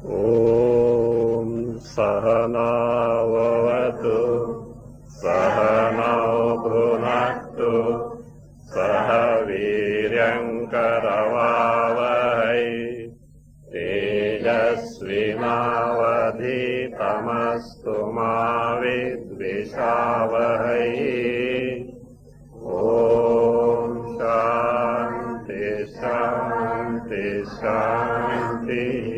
ॐ सहना भवतु सहनौ भुनक्तु सह वीर्यङ्करवावहै तेजस्विनावधीतमस्तु मा विद्विषावहै। ॐ शान्ति शान्ति शान्तिः।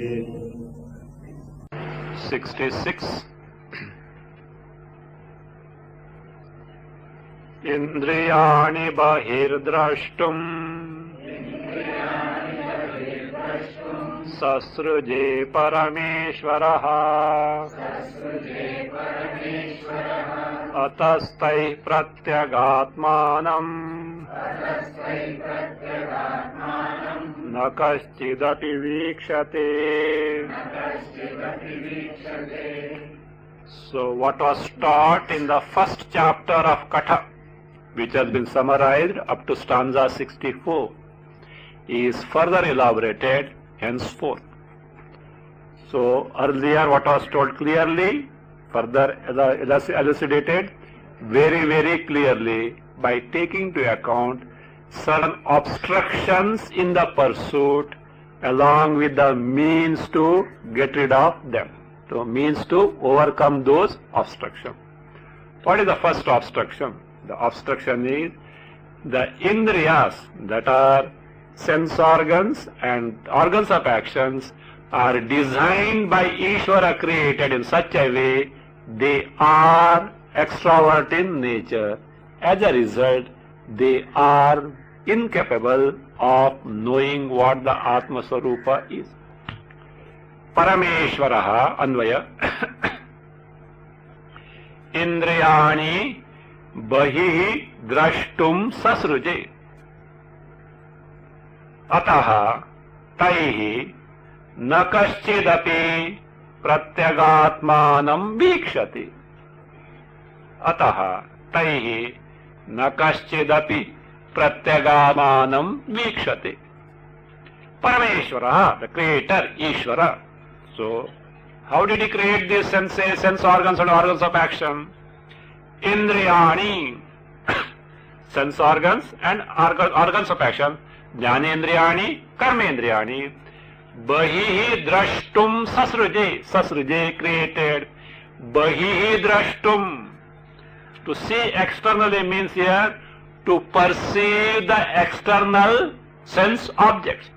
66. इन्द्रियाणि बहिर्द्रष्टुम् ससृजे परमेश्वरः अतस्तैः प्रत्यगात्मानम् न कश्चिदपि वीक्षते. So what was taught in the first chapter of Katha, which has been summarized up to stanza 64, is further elaborated henceforth. So earlier what was told clearly, further elucidated very, very clearly by taking to account certain obstructions in the pursuit along with the means to get rid of them. So means to overcome those obstructions. What is the first obstruction? The obstruction is the indriyas, that are sense organs and organs of actions, are designed by Ishvara, created in such a way they are extrovert in nature. As a result, they are incapable of knowing what the Atma Swarupa is. Parameshwaraha Anvaya Indriyani Bahihi Drashtum Sasruje Ataha Taihi Nakaschidapi Pratyagatmanam Vikshati. Ataha Taihi Nakaschidapi Pratyagatmanam Vikshati. Parameshwara, the creator, Ishvara. So, how did he create these sense organs and organs of action? Indriyani, sense organs and organs of action. Jnanendriyani, Karmendriyani. Bahihi drashtum sasruje. Sasruje, created. Bahihi drashtum. To see externally means here to perceive the external sense objects.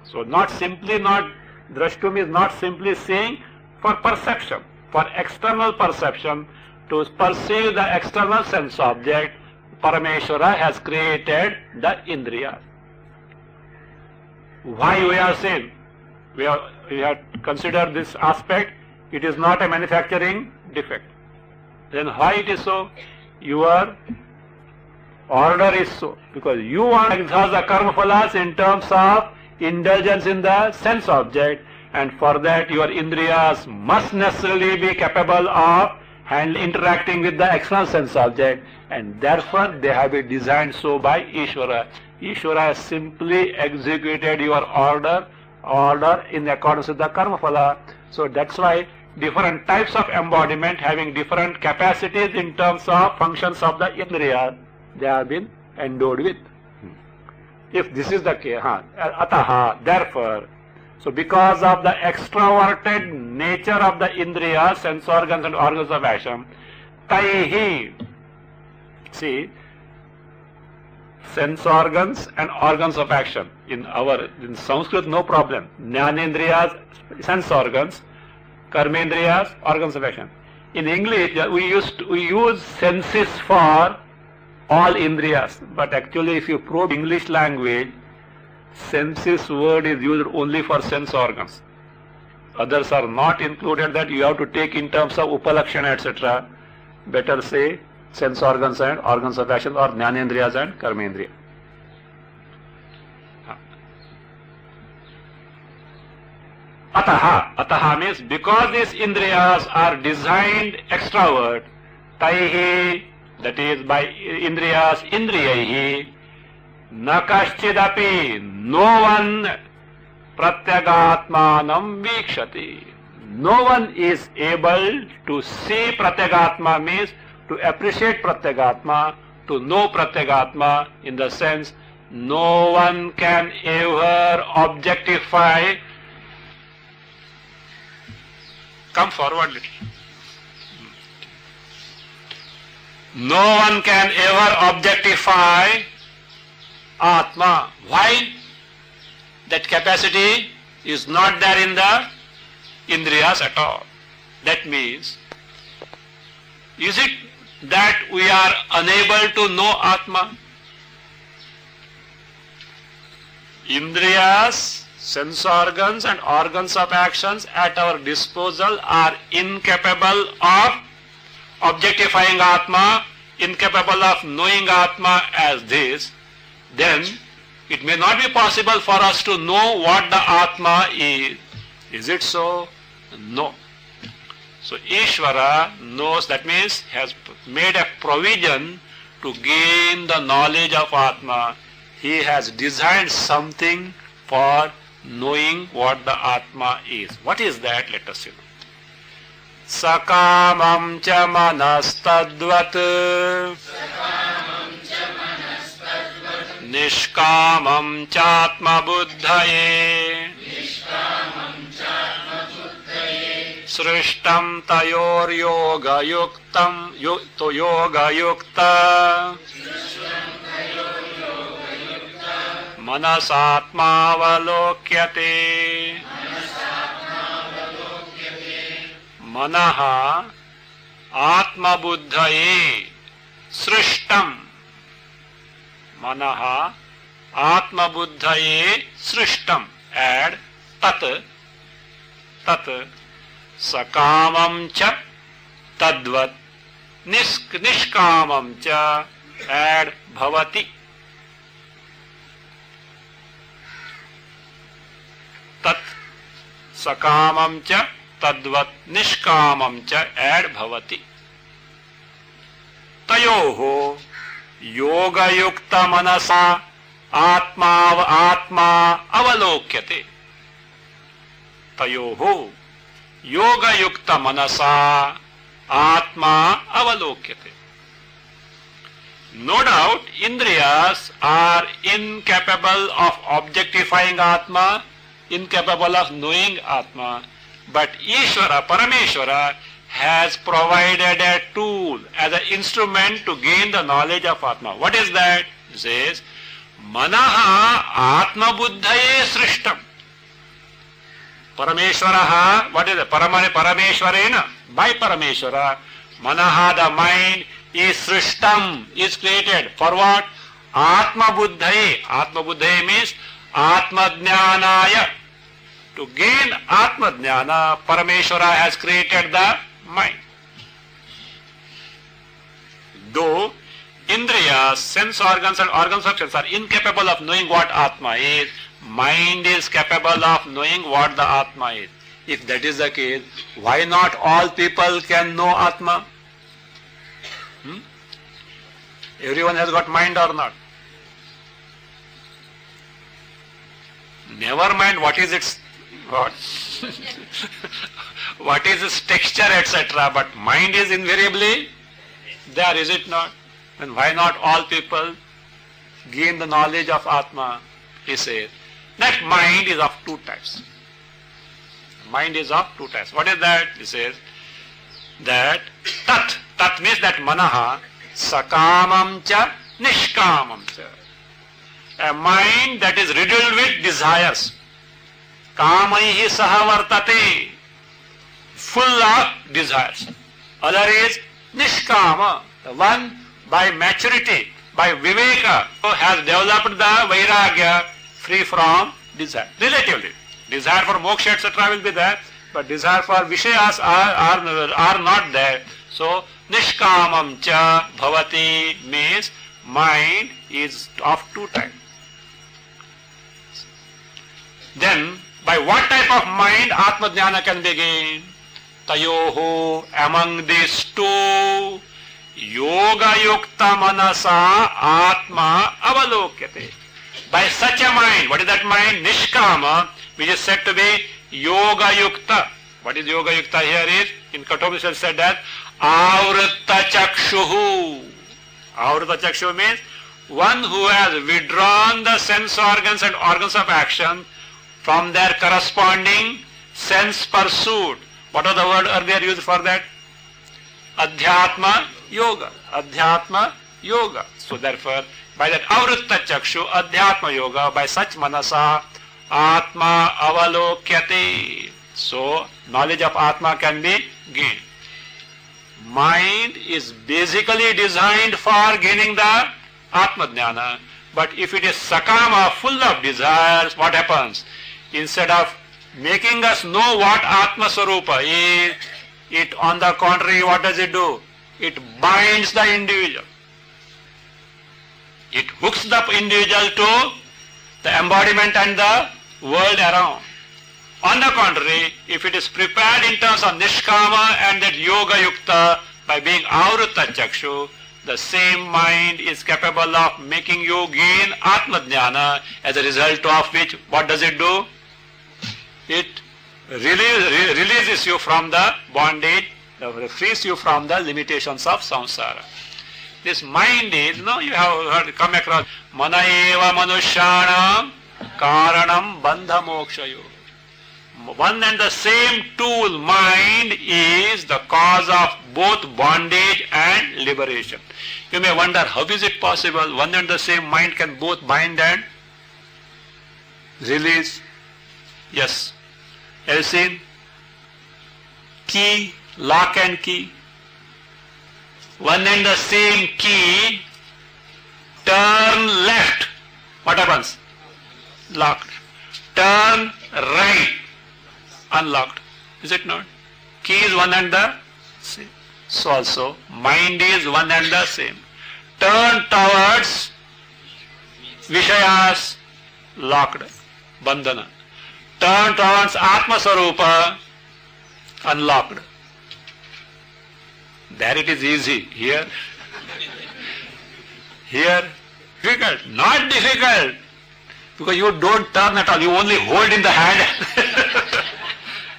So drashtum is not simply seeing for perception, for external perception, to perceive the external sense object. Parameshwara has created the indriyas. Why we are saying? We have considered this aspect. It is not a manufacturing defect. Then why it is so? Your order is so, because you want to exhaust the karma phalas in terms of indulgence in the sense object, and for that your indriyas must necessarily be capable of interacting with the external sense object, and therefore they have been designed so by Ishvara. Ishvara has simply executed your order in accordance with the karma phala. So that's why different types of embodiment having different capacities in terms of functions of the indriya, they have been endowed with. If this is the case, ataha, therefore, so because of the extroverted nature of the indriyas, sense organs and organs of action, taihi, see, sense organs and organs of action. In Sanskrit, no problem. Jnanendriyas, sense organs, karmendriyas, organs of action. In English, we use senses for all indriyas, but actually if you probe English language, senses word is used only for sense organs. Others are not included, that you have to take in terms of upalakshana, etc. Better say sense organs and organs of action, or jnanendriyas and karmendriya. Ataha means because these indriyas are designed extrovert, taihi, that is by indriyas, indriyahi, nakashchidapi, no one pratyagatmanam vikshati. No one is able to see pratyagatma, means to appreciate pratyagatma, to know pratyagatma, in the sense no one can ever objectify. Come forward little. No one can ever objectify Atma. Why? That capacity is not there in the Indriyas at all. That means, is it that we are unable to know Atma? Indriyas, sense organs and organs of actions at our disposal are incapable of objectifying Atma, incapable of knowing Atma as this, then it may not be possible for us to know what the Atma is. Is it so? No. So Ishvara knows, that means has made a provision to gain the knowledge of Atma. He has designed something for knowing what the Atma is. What is that? Let us see. Sakamam cha manastadvat nishkamam chatma buddhaye srishtam tayor yoga yuktam to yoga yukta manasatma avalokyate. Manaha atma buddhaye srishtam. Manaha atma buddhaye srishtam. Add tat sakamam cha tadvat nishkamam cha. Add bhavati. Tat sakamam cha tadvat nishkamam cha. Add bhavati. Tayoho yoga yukta manasa atma avalokyate. Tayoho yoga yukta manasa atma avalokyate. No doubt Indriyas are incapable of objectifying Atma, incapable of knowing Atma, but Ishvara, Parameshvara, has provided a tool as an instrument to gain the knowledge of Atma. What is that? It says, Manaha Atma Buddhaye Srishtam. Parameshvaraha, what is it? Parameshvarena, by Parameshvara, Manaha, the mind, is Srishtam, is created. For what? Atma Buddhaye. Atma Buddhaye means Atma Jnanaya. To gain Atma Jnana, Parameshvara has created the mind. Though Indriyas, sense organs and organs of sense are incapable of knowing what Atma is, mind is capable of knowing what the Atma is. If that is the case, why not all people can know Atma? Everyone has got mind or not? Never mind what is its what what is its texture, etc. But mind is invariably there, is it not? And why not all people gain the knowledge of Atma? He says that mind is of two types. Mind is of two types. What is that? He says that tat means that manaha sakamam cha nishkamam cha. A mind that is riddled with desires. Kamaihi sahavartate. Full of desires. Other is nishkama. The one by maturity, by viveka, has developed the vairagya, free from desire. Relatively. Desire for moksha, etc. will be there, but desire for vishayas are not there. So, nishkamam cha bhavati means mind is of two types. Then, by what type of mind Atma Jnana can be gained? Tayoho, among these two, yoga yukta manasa atma avalokyate. By such a mind, what is that mind? Nishkama, which is said to be Yoga Yukta. What is Yoga Yukta here is, in Katho said that, Avritta Chakshuhu. Avritta Chakshuhu means one who has withdrawn the sense organs and organs of action from their corresponding sense pursuit. What was the word earlier used for that? Adhyatma Yoga. Adhyatma Yoga. So therefore, by that Avritta Chakshu, Adhyatma Yoga, by such Manasa, Atma Avalokyate. So, knowledge of Atma can be gained. Mind is basically designed for gaining the Atma Jnana, but if it is Sakama, full of desires, what happens? Instead of making us know what Atma Swarupa is, it on the contrary, what does it do? It binds the individual. It hooks the individual to the embodiment and the world around. On the contrary, if it is prepared in terms of Nishkama and that Yoga Yukta, by being Avritta Chakshu, the same mind is capable of making you gain Atma Jnana, as a result of which, what does it do? It releases you from the bondage, frees you from the limitations of samsara. This mind is, you have heard, come across, Mana eva manushyanam karanam bandha mokshayo. One and the same tool, mind, is the cause of both bondage and liberation. You may wonder, how is it possible one and the same mind can both bind and release? Yes. Have you seen? Key, lock and key. One and the same key, turn left, what happens? Locked. Turn right, unlocked. Is it not? Key is one and the same. So also, mind is one and the same. Turn towards Vishayas, locked, bandhana. Turn towards Atma Swarupa, unlocked. There it is easy. Here, difficult. Not difficult. Because you don't turn at all. You only hold in the hand.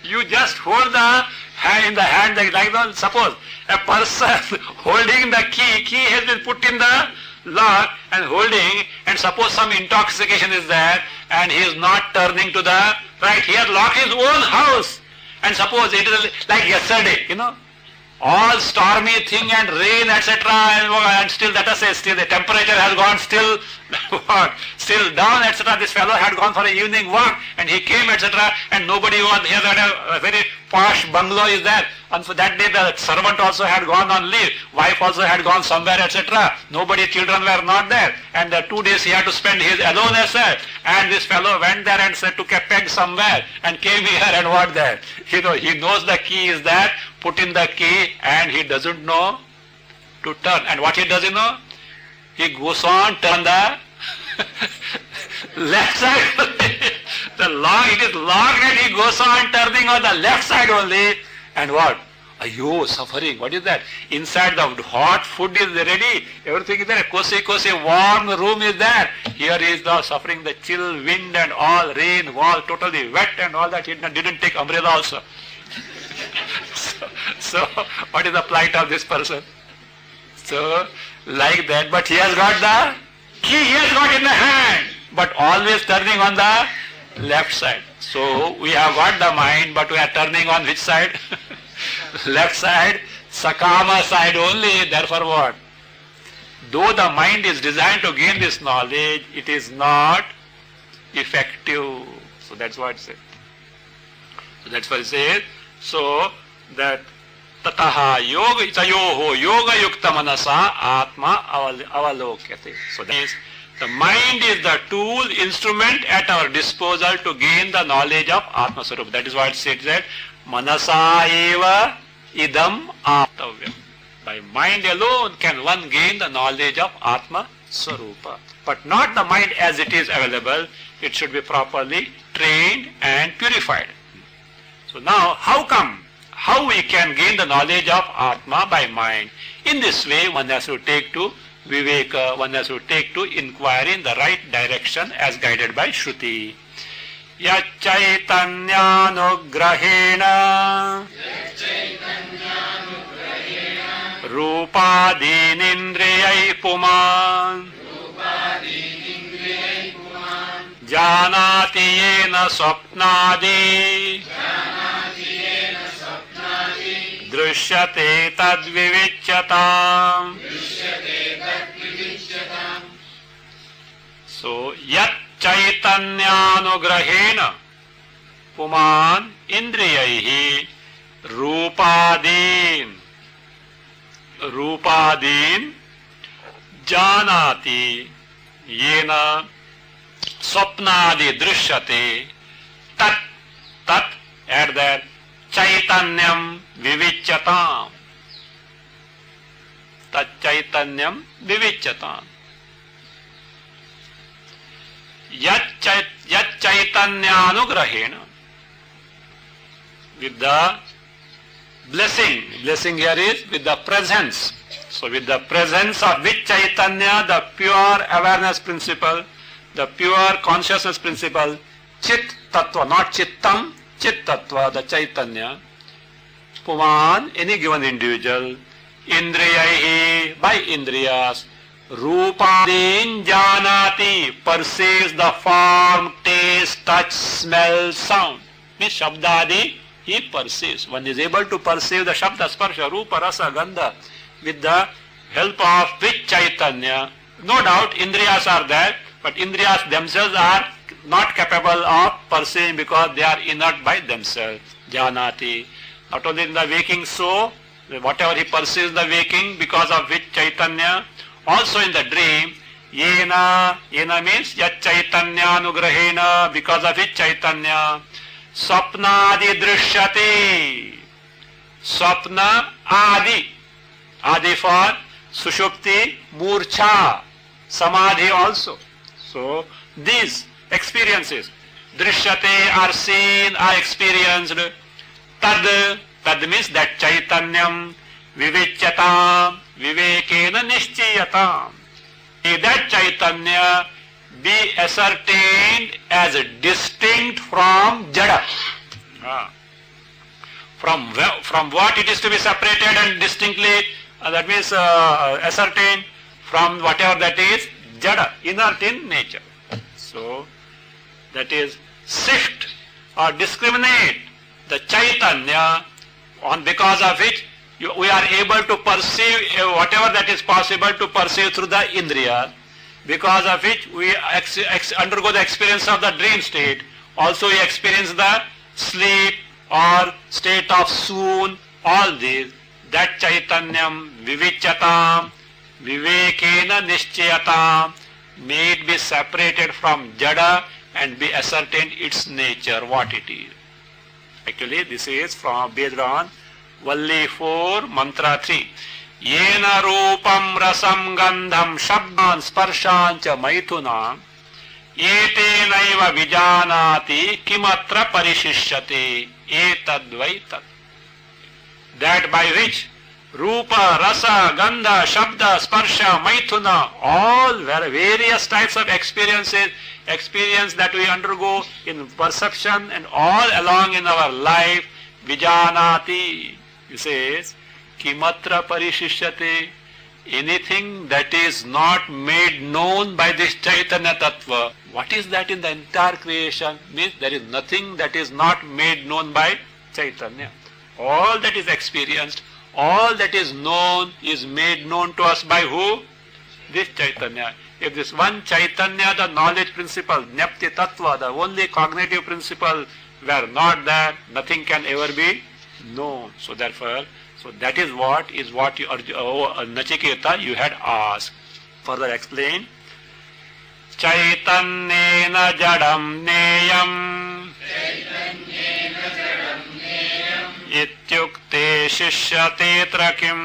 You just hold the hand in the hand like that. Suppose a person holding the key has been put in the lock and holding, and suppose some intoxication is there and he is not turning to the right. He has locked his own house. And suppose it is like yesterday, all stormy thing and rain, etc. And still, let us say, still the temperature has gone still down, etc. This fellow had gone for an evening walk and he came, etc. And nobody was here. A very posh bungalow is there. And for that day, the servant also had gone on leave. Wife also had gone somewhere, etc. Nobody, children were not there. And the 2 days he had to spend his alone as well. And this fellow went there and said to peg somewhere and came here and what there. He knows the key is there. Put in the key and he doesn't know to turn. And what he doesn't know? He goes on, turn the left side. It is locked and he goes on turning on the left side only. And what? Ayo, suffering. What is that? Inside the hot food is ready. Everything is there. Cozy, warm room is there. Here is the suffering, the chill, wind and all, rain, wall, totally wet and all that. He didn't take umbrella also. So, what is the plight of this person? So, like that, but he has got the key, he has got in the hand, but always turning on the left side. So, we have got the mind, but we are turning on which side? Left side, Sakama side only, therefore what? Though the mind is designed to gain this knowledge, it is not effective. So, that's what it says. So, that's what it says. So, that tataha yoga itayoho yoga yukta manasa atma avalokyate. So that is, the mind is the tool, instrument at our disposal to gain the knowledge of Atma Swarupa. That is what it says that manasa eva idam aptavyam. By mind alone can one gain the knowledge of Atma Swarupa. But not the mind as it is available. It should be properly trained and purified. So now, how we can gain the knowledge of Atma by mind? In this way, one has to take to Viveka, one has to take to inquiry in the right direction as guided by Shruti. यच्चैतन्यानुग्रहेण रूपादीनिन्द्रियैः पुमान् जानाति येन स्वप्नादि दृश्यते तद्विविच्यताम्. So yat चैतन्यानुग्रहेण पुमान् इंद्रियैः रूपादीन जानाति येन स्वप्नादि दृश्यते तत् तत् at that चैतन्यम विविच्यताम्. तच्चैतन्यम विविच्यताम्. यच्चैतन्यानुग्रहेण with the blessing here is with the presence. So with the presence of which Chaitanya, the pure awareness principle, the pure consciousness principle, Chit Tattva, not Chittam, Chit Tattva, the Chaitanya, Puman, any given individual, Indriyahi, by Indriyas, Rupadin Janati, perceives the form, taste, touch, smell, sound. Means Shabdadi, he perceives. One is able to perceive the Shabda, Sparsha, Rupa, Rasa, Gandha with the help of which Chaitanya. No doubt Indriyas are there, but Indriyas themselves are not capable of perceiving because they are inert by themselves. Janati. Not only in the waking soul, whatever he perceives the waking because of which Chaitanya, also in the dream, Yena means Yat Chaitanya Anugrahena, because of which Chaitanya, Swapnadi Drishyate. Swapna Adi. Adi for Sushupti, Murcha, Samadhi also. So these experiences, Drishyate, are seen, are experienced. Tad means that Chaitanyam, Vivicyatam, Vivekena Nishchiyatam. That Chaitanya be ascertained as distinct from Jada. From what it is to be separated and distinctly, that means ascertained from whatever that is Jada, inert in nature. So that is sift or discriminate the Chaitanya, on because of which we are able to perceive whatever that is possible to perceive through the Indriya, because of which we undergo the experience of the dream state. Also we experience the sleep or state of swoon, all these. That Chaitanyam Vivicyatam, Vivekena Nishchayatam, may it be separated from Jada and be ascertained its nature, what it is. Actually this is based on Valli 4, Mantra 3. Yena Rupam Rasam Gandham Shabdan Sparshan Cha Maithunam Etenaiva Vijanati Kimatra Parishishyate Etadvaitat. That by which Rupa, Rasa, Gandha, Shabda, Sparsha, Maithuna, all various types of experience that we undergo in perception and all along in our life, Vijanati, he says, Kimatra Parishishyate, anything that is not made known by this Chaitanya Tattva. What is that in the entire creation? Means there is nothing that is not made known by Chaitanya. All that is experienced, all that is known is made known to us by who? This Chaitanya. If this one Chaitanya, the knowledge principle, Jnapti Tattva, the only cognitive principle were not there, nothing can ever be known. So therefore, that is what you, Nachiketa, you had asked. Further explain. Chaitanyena jadam neyam ityukte shishyate trakim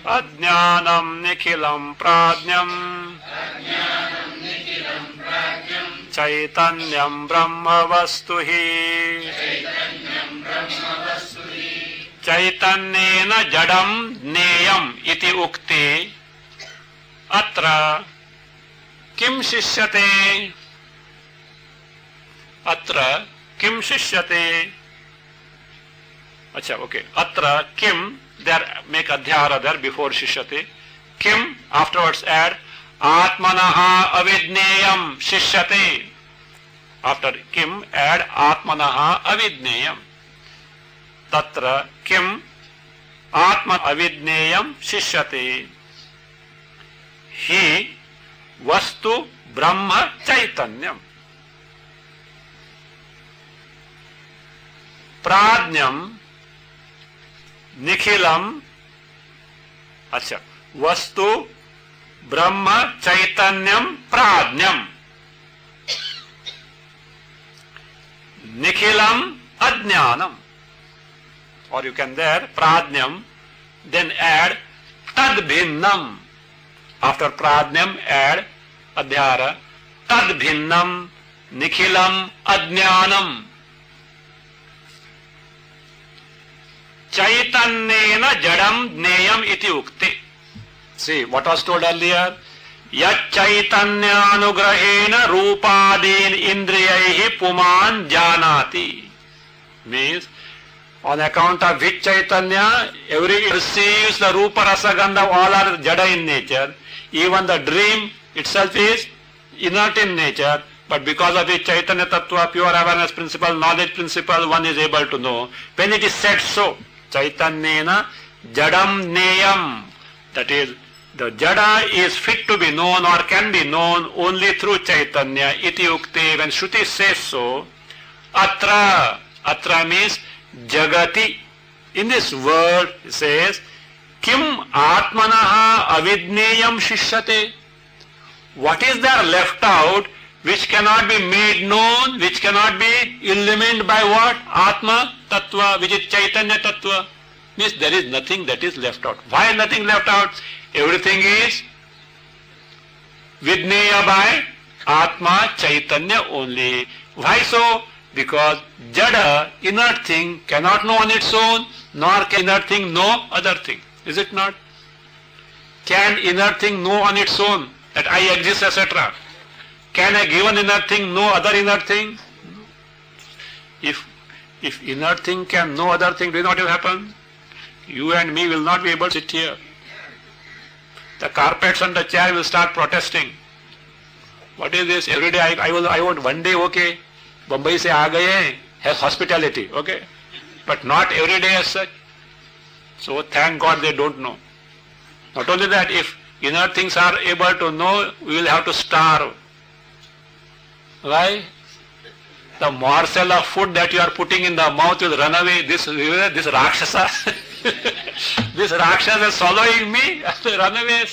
ajnanam nikhilam pradnyam Chaitanyam Brahma Vastuhi Chaitanyena Jadam Neyam iti ukti atra Kim shishyate? Atra kim shishyate? Acha, okay. Atra kim, there make adhyara there before shishyate. Kim, afterwards add Atmanaha avidneyam shishyate. After kim, add Atmanaha avidneyam. Tatra kim Atma avidneyam shishyate. He vastu Brahma chaitanyam. Pradnyam nikhilam. Acha. Vastu Brahma chaitanyam pradnyam. Nikhilam ajnanam. Or you can there pradnyam, then add tadbhinnam. After pradnyam add adhyara tadbhinnam nikhilam ajnanam. Chaitanyena jadam jneyam iti ukti. See what was told earlier? Yat chaitanyanugrahena rupadin indriyaihi puman janati. Means on account of which Chaitanya, every receives the Rupa Rasa Gandha, all are Jada in nature. Even the dream itself is inert in nature, but because of which Chaitanya Tattva, pure awareness principle, knowledge principle, one is able to know. When it is said so, Chaitanyena Jadam Neyam, that is, the Jada is fit to be known or can be known only through Chaitanya, iti ukte, when Shruti says so, atra means Jagati. In this word it says, Kim Atmanaha avidneyam shishyate. What is there left out which cannot be made known, which cannot be illumined by what? Atma Tattva, which is Chaitanya Tattva. Means there is nothing that is left out. Why nothing left out? Everything is vidneya by Atma Chaitanya only. Why so? Because Jada, inert thing, cannot know on its own, nor can inert thing know other thing. Is it not? Can inert thing know on its own that I exist, etc.? Can a given inert thing know other inert thing? If inert thing can know other thing, do you know what will happen? You and me will not be able to sit here. The carpets on the chair will start protesting. What is this? Every day I want one day, okay. Mumbai se aa gaye, has hospitality, okay. But not every day as such. So thank God they don't know. Not only that, if inner things are able to know, we will have to starve. Why? The morsel of food that you are putting in the mouth will run away. This Rakshasa, this Rakshasa is swallowing me, run away.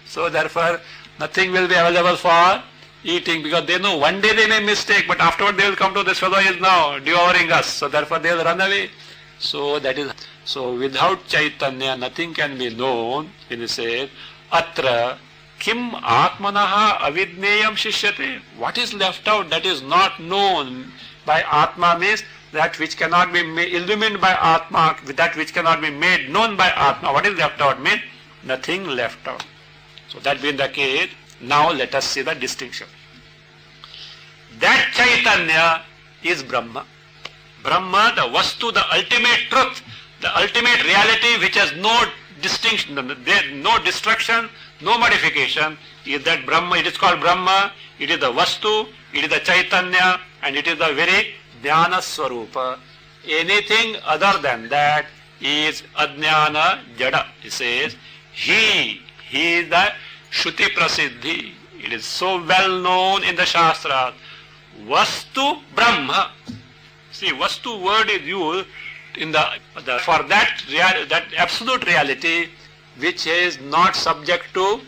So therefore, nothing will be available for eating, because they know one day they may mistake, but afterward they will come to this fellow is now devouring us. So therefore they will run away. So that is, so without Chaitanya nothing can be known. When he says, Atra kim atmanaha avidneyam shishyate. What is left out that is not known by Atma means that which cannot be illumined by Atma, that which cannot be made known by Atma. What is left out means nothing left out. So that being the case, now let us see the distinction. That Chaitanya is Brahma. Brahma, the Vastu, the ultimate truth, the ultimate reality which has no distinction, no destruction, no modification, is that Brahma. It is called Brahma, it is the Vastu, it is the Chaitanya, and it is the very Jnana Swarupa. Anything other than that is Ajnana Jada. He says, He is the Shruti Prasiddhi. It is so well known in the Shastras. Vastu Brahma. See, Vastu word is used in for that absolute reality which is not subject to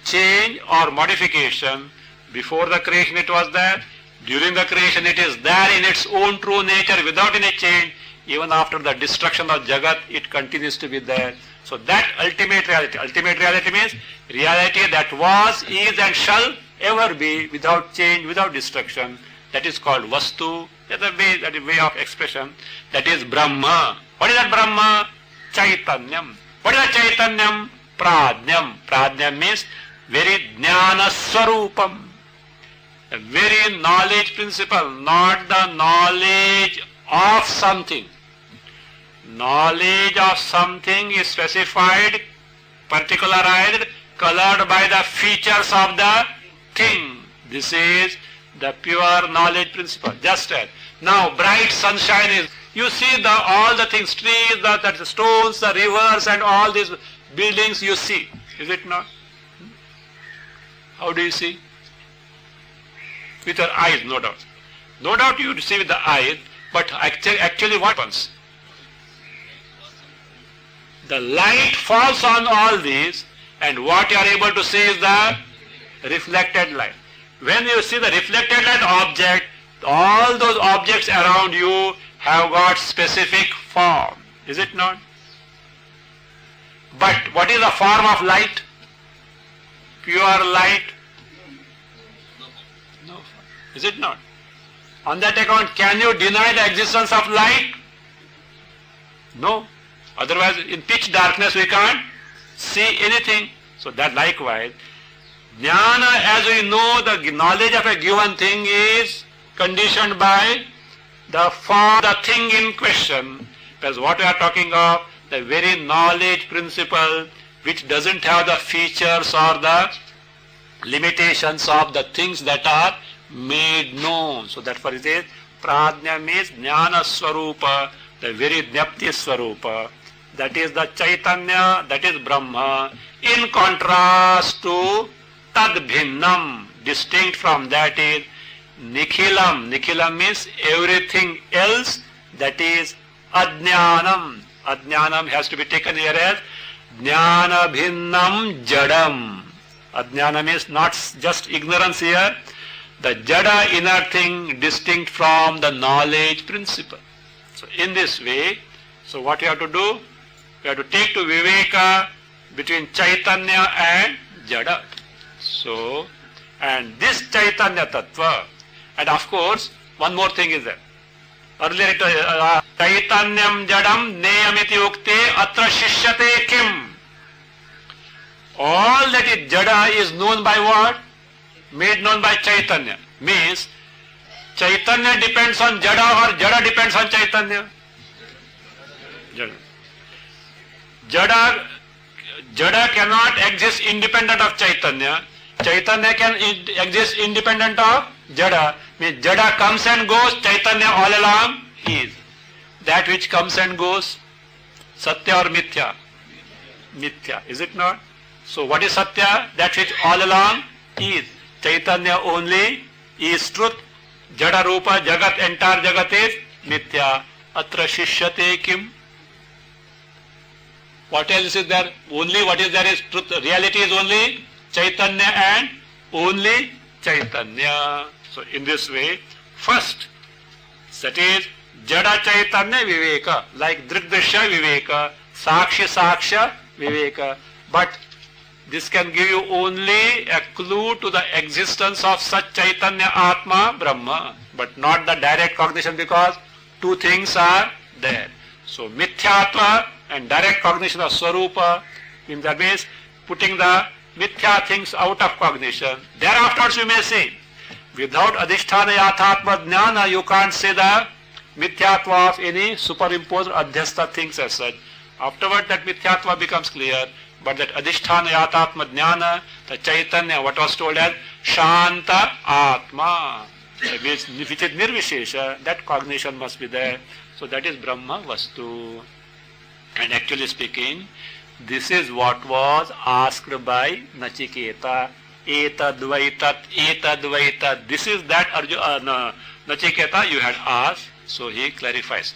change or modification. Before the creation it was there. During the creation it is there in its own true nature without any change. Even after the destruction of Jagat, it continues to be there. So that ultimate reality means reality that was, is and shall ever be without change, without destruction. That is called Vastu. That is way of expression. That is Brahma. What is that Brahma? Chaitanyam. What is that Chaitanyam? Pradnyam. Pradnyam means very jnana swarupam, a very knowledge principle, not the knowledge of something. Knowledge of something is specified, particularized, colored by the features of the thing. This is the pure knowledge principle. Just as now bright sunshine is, you see all the things, trees, the stones, the rivers and all these buildings you see. Is it not? How do you see? With your eyes, no doubt. No doubt you see with the eyes, but actually what happens? The light falls on all these, and what you are able to see is the reflected light. When you see the reflected light object, all those objects around you have got specific form. Is it not? But what is the form of light? Pure light? No. Is it not? On that account, can you deny the existence of light? No. Otherwise, in pitch darkness, we can't see anything. So that likewise, jnana, as we know, the knowledge of a given thing is conditioned by the form, the thing in question. Because what we are talking of, the very knowledge principle which doesn't have the features or the limitations of the things that are made known. So therefore it is prajna means jnana swarupa, the very jnapti swarupa. That is the Chaitanya, that is Brahma, in contrast to Tad Bhinnam, distinct from that is Nikhilam. Nikhilam means everything else, that is Ajnanam. Ajnanam has to be taken here as Jnana Bhinnam Jadam. Ajnana means not just ignorance here, the Jada inner thing distinct from the knowledge principle. So in this way, so what you have to do? You have to take to Viveka between Chaitanya and Jada. So, and this Chaitanya Tattva, and of course, one more thing is there. Earlier it was Chaitanyam Jadam Neyamiti Ukte Atra Shishyate Kim. All that is Jada is known by what? Made known by Chaitanya. Means, Chaitanya depends on Jada or Jada depends on Chaitanya? Jada. Jada cannot exist independent of Chaitanya. Chaitanya can exist independent of Jada. Means Jada comes and goes, Chaitanya all along is. That which comes and goes, Satya or Mithya? Mithya, is it not? So what is Satya? That which all along is. Chaitanya only is truth. Jada Rupa, Jagat, entire Jagat is Mithya. Atra Shishyate Kim. What else is there? Only what is there is truth. Reality is only Chaitanya and only Chaitanya. So in this way, first, that is Jada Chaitanya Viveka, like Drigdrishya Viveka, Sakshi Saksha Viveka. But this can give you only a clue to the existence of such Chaitanya Atma Brahma, but not the direct cognition, because two things are there. So Mithyatva and direct cognition of Swarupa, in that means putting the Mithya things out of cognition. Thereafter you may say, without Adhisthana Yathatma Jnana, you can't say the Mithyatva of any superimposed Adhyastha things as such. Afterward that Mithyatva becomes clear, but that Adhisthana Yathatma Jnana, the Chaitanya, what was told as Shanta Atma, which is Nirvishesha, that cognition must be there. So that is Brahma Vastu. And actually speaking, this is what was asked by Nachiketa. Etadvaitat. This is that Nachiketa you had asked. So he clarifies.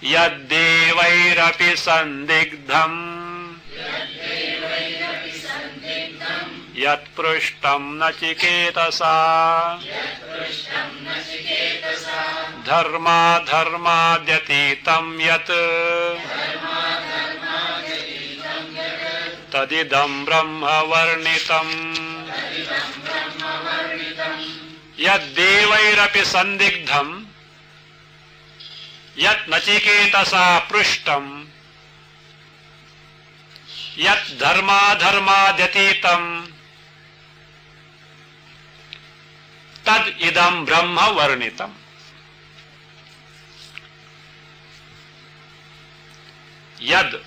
Yad devairapi sandigdham yat prishtam Nachiketasa dharma dhyatitam yat tadidam brahma varnitam yad devairapi sandigdham yat Nachiketasa prishtam yat dharma dhyatitam tad idam brahma varnitam. Yad,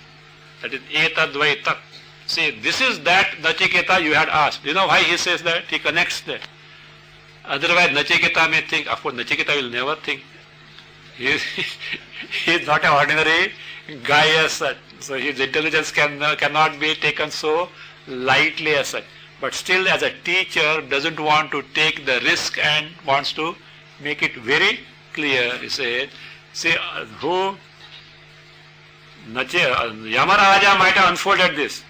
that is etadvai tat. See, this is that Nachiketa you had asked. You know why he says that? He connects that. Otherwise, Nachiketa may think, of course, Nachiketa will never think. He is not an ordinary guy as such. So his intelligence cannot be taken so lightly as such. But still, as a teacher, doesn't want to take the risk and wants to make it very clear. He said, see, Yamaraja might have unfolded this,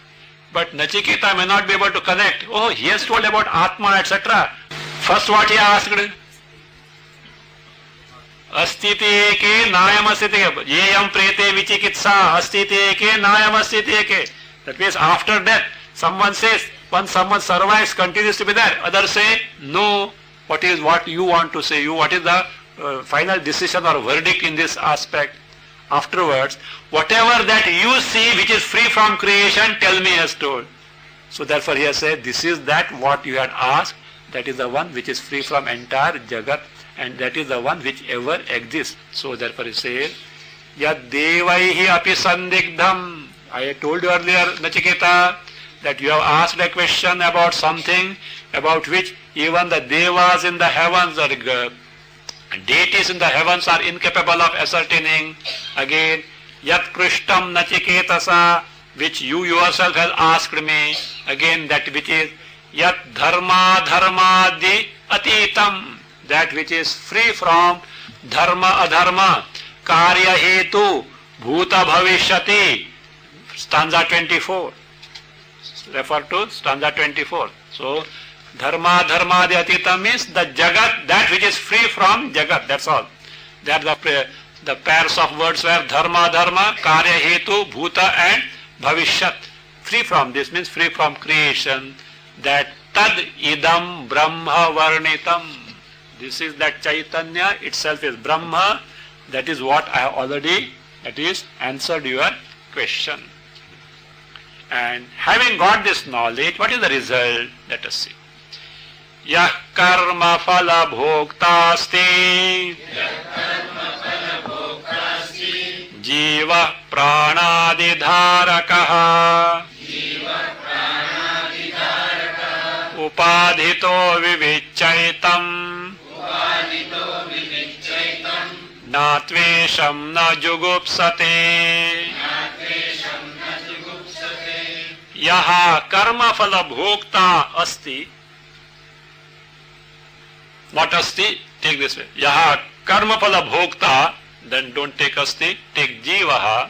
but Nachiketa may not be able to connect. Oh, he has told about Atma, etc. First what he asked, Astiti eke nayam astiti eke, yeyam prete vichikitsa, astiti eke nayam astiti eke. That means after death, someone says, once someone survives, continues to be there. Others say, no, what is what you want to say? What is the final decision or verdict in this aspect? Afterwards, whatever that you see which is free from creation, tell me, as told. So therefore he has said, this is that what you had asked, that is the one which is free from entire Jagat, and that is the one which ever exists. So therefore he says, Yad devaihi api sandigdham. I told you earlier, Nachiketa, that you have asked a question about something about which even the devas in the heavens or deities in the heavens are incapable of ascertaining. Again, Yat Krishtam Nachiketasa, which you yourself have asked me. Again, that which is Yat Dharma Dharmadi Atitam, that which is free from Dharma Adharma, Karya Hetu, Bhuta Bhavishyati, stanza 24. Refer to stanza 24. So, Dharma Dharmadi Atitam means the Jagat, that which is free from Jagat, that's all. That the pairs of words were Dharma Dharma, Karya Hetu, Bhuta and Bhavishyat. Free from this means free from creation. That Tad Idam Brahma Varnitam. This is that Chaitanya itself is Brahma. That is what I have already, that is, answered your question. And having got this knowledge, what is the result? Let us see. Yah karma phala bhoktasти jiva pranadidharakaha upadhito vivichaitam na tvesham na jugupsate. Yaha karma phala bhokta asti. What asti? Take this way. Yaha karma phala bhokta, then don't take asti, take jivaha,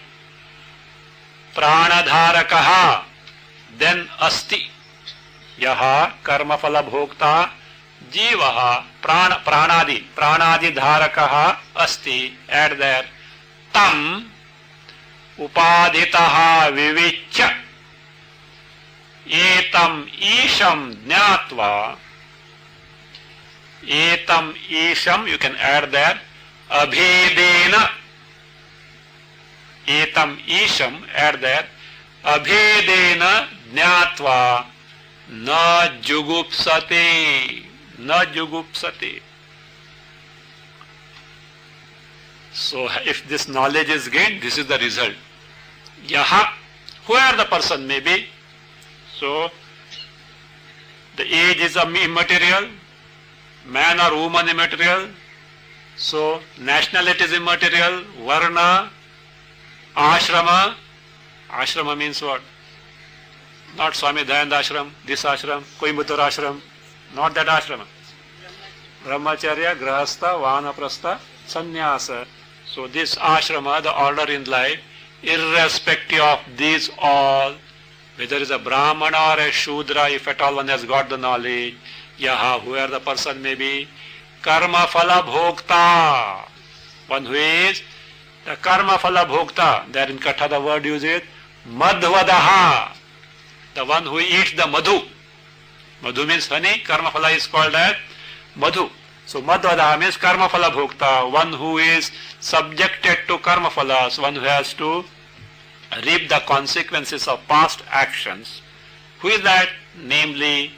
pranadharakaha, then asti. Yaha karma phala bhokta, jivaha, pranadi dharakaha asti. Add there. Tam upadhitaha vivichya etam isham jnatva. Etam isham, you can add there. Abhedena. Etam isham, add there. Abhedena jnatva na jugupsate. Na jugupsate. So if this knowledge is gained, this is the result. Yaha, whoever the person may be. So the age is immaterial. Man or woman immaterial, so nationality is immaterial, varna, ashrama. Ashrama means what? Not Swami Dayananda ashram, this ashram, Coimbatore ashram, not that ashrama. Brahmacharya, Grahastha, Vanaprastha, Sannyasa. So this ashrama, the order in life, irrespective of these all, whether it is a Brahmana or a Shudra, if at all one has got the knowledge, Yaha, whoever the person may be, karma phala bhokta, one who is the karma phala bhokta, there in Katha the word used is madhvadaha, the one who eats the madhu. Madhu means honey, karma phala is called as madhu. So madhvadaha means karma phala bhokta, one who is subjected to karma phalas, one who has to reap the consequences of past actions. Who is that? Namely,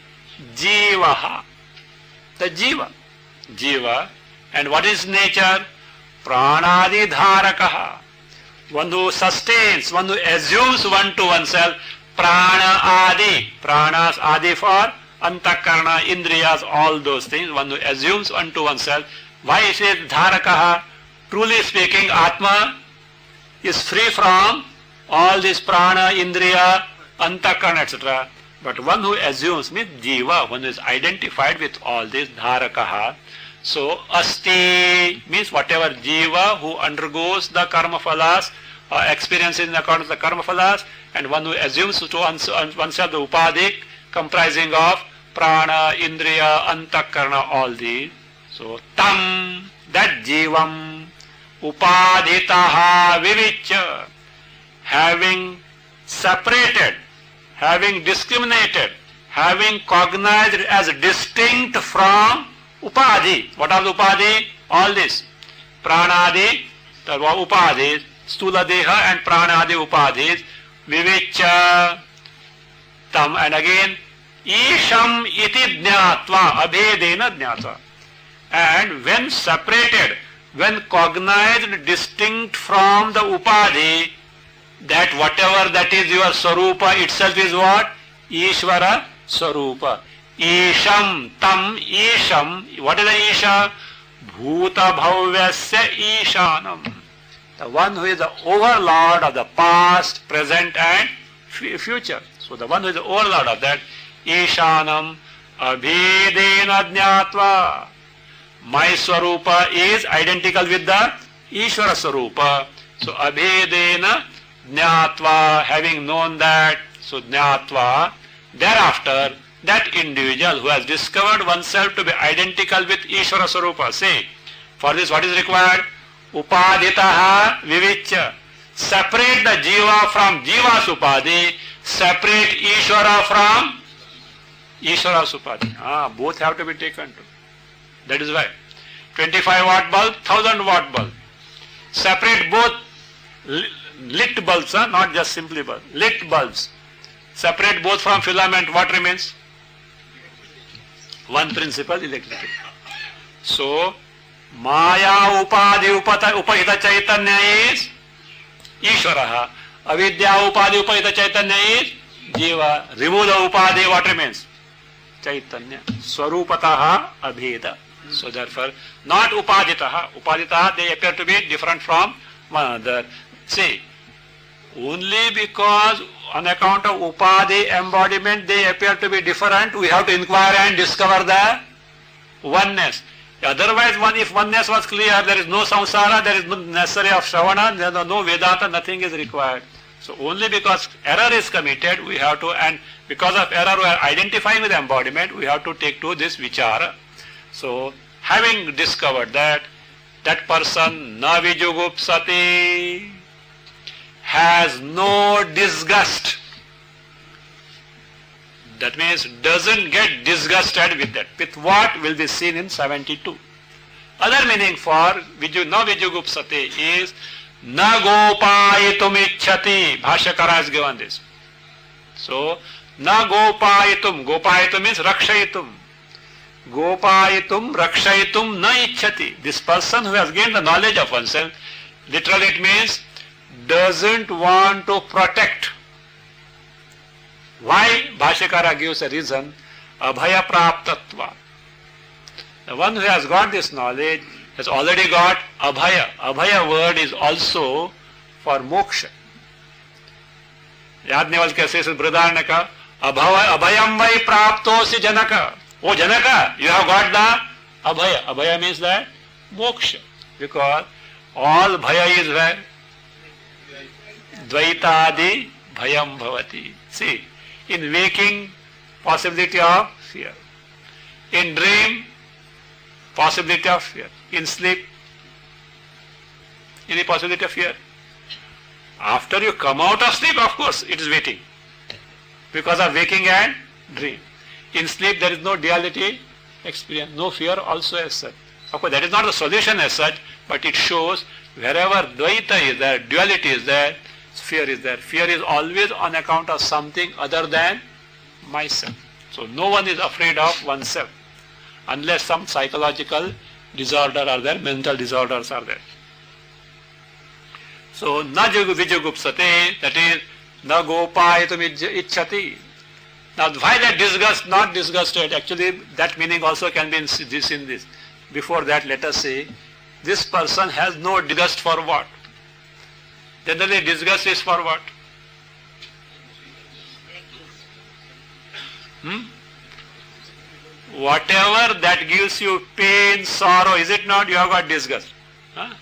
Jivaha, the Jiva. Jiva. And what is nature? Pranadi dharakaha. One who sustains, one who assumes one to oneself. Prana adi. Pranas adi for antakarna, indriyas, all those things. One who assumes one to oneself. Why is it dharakaha? Truly speaking, Atma is free from all this prana, indriya, antakarna, etc. But one who assumes means jiva, one who is identified with all this, dharakaha. So, asti means whatever jiva who undergoes the karma phalas, experiences in account of the karma phalas, and one who assumes to oneself the upadik comprising of prana, indriya, antakarna, all these. So, tam, that jivam, upadhitaha viviccha, having separated, having discriminated, having cognized as distinct from upadhi. What are the upadhi? All this. Pranadi, the upadhis, stula deha and pranadi upadhis, viviccha, tam, and again, isham iti jnatva, abhedena jnatva. And when separated, when cognized distinct from the upadhi, that whatever that is your sarupa itself is what? Ishvara sarupa. Isham, tam, isham. What is the isha? Bhuta bhavyasya ishanam. The one who is the overlord of the past, present and future. So the one who is the overlord of that, ishanam, abhedena jnatva. My swarupa is identical with the Ishvara swarupa. So abhedena jnatva, having known that, so jnatva, thereafter, that individual who has discovered oneself to be identical with Ishvara swarupa, say, for this what is required? Upadhitaha viviccha. Separate the jiva from jiva's upadhi, separate Ishvara from Ishvara's upadhi. Both have to be taken to. That is why 25 watt bulb, 1000 watt bulb. Separate both lit bulbs, not just simply bulbs. Lit bulbs. Separate both from filament. What remains? One principle, electricity. So, Maya upadhi upahita chaitanya is Ishvaraha. Avidya upadhi upahita chaitanya is Jiva. Remove the upadhi, what remains? Chaitanya. Swarupataha abheda. So therefore, not upadhitaha. Upadhitaha, they appear to be different from one another. See, only because on account of upadhi embodiment they appear to be different, we have to inquire and discover the oneness. Otherwise, if oneness was clear, there is no samsara, there is no necessary of Shravana, there is no Vedanta, nothing is required. So only because error is committed, we have to, and because of error we are identifying with embodiment, we have to take to this vichara. So, having discovered that, that person na vijugupsati, has no disgust. That means doesn't get disgusted with that. With what will be seen in 72. Other meaning for na vijugupsati is na gopayitum ichchati. Bhashyakara has given this. So, na gopayitum. Gopayitum means rakshayitum. Gopayitum, rakshayitum na ichchati. This person who has gained the knowledge of oneself, literally it means doesn't want to protect. Why? Bhashyakara gives a reason. Abhaya praptatva. The one who has got this knowledge has already got abhaya. Abhaya word is also for moksha. Yajnavalkya says in Brihadaranyaka, abhayam vai praptosi janaka. Oh Janaka, you have got the abhaya. Abhaya means that moksha. Because all bhaya is where? Dvaitadi bhayam bhavati. See, in waking, possibility of fear. In dream, possibility of fear. In sleep, any possibility of fear. After you come out of sleep, of course, it is waiting. Because of waking and dream. In sleep, there is no duality experience, no fear also as such. Of course, that is not the solution as such, but it shows wherever Dvaita is there, duality is there, fear is there. Fear is always on account of something other than myself. So no one is afraid of oneself. unless some psychological disorder are there, mental disorders are there. So, na vijugupsate, that is, na gopayitum ichchati. Now, why that disgust, not disgusted? Actually, that meaning also can be in this. Before that, let us say, this person has no disgust for what? Generally, disgust is for what? Whatever that gives you pain, sorrow, is it not? You have got disgust. Huh?